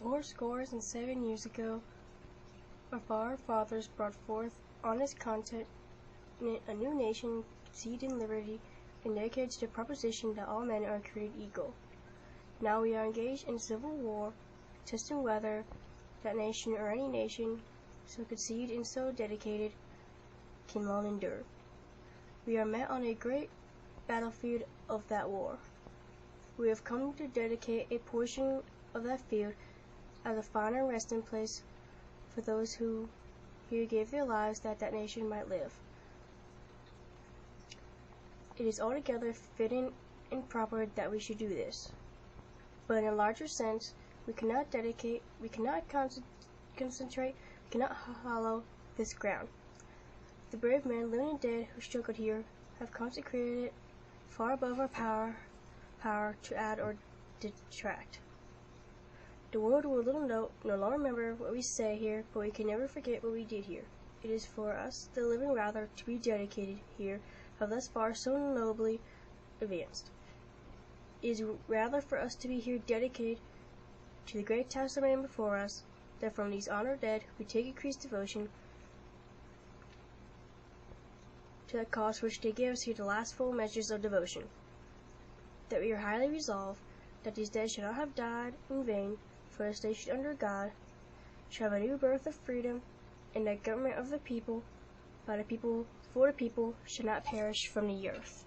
407 years ago, our forefathers brought forth honest content in a new nation conceived in liberty and dedicated to the proposition that all men are created equal. Now we are engaged in civil war, testing whether that nation or any nation so conceived and so dedicated can long endure. We are met on a great battlefield of that war. We have come to dedicate a portion of that field as a final resting place for those who here gave their lives that that nation might live. It is altogether fitting and proper that we should do this. But in a larger sense, we cannot concentrate, we cannot hollow this ground. The brave men, living and dead, who struggled here, have consecrated it far above our power to add or detract. The world will no longer remember what we say here, but we can never forget what we did here. It is for us, the living rather, to be dedicated here, have thus far so nobly advanced. It is rather for us to be here dedicated to the great task remaining before us, that from these honored dead we take increased devotion to that cause which they give us here the last full measures of devotion. That we are highly resolved that these dead shall not have died in vain, for the station under God shall have a new birth of freedom, and that government of the people, by the people, for the people, shall not perish from the earth.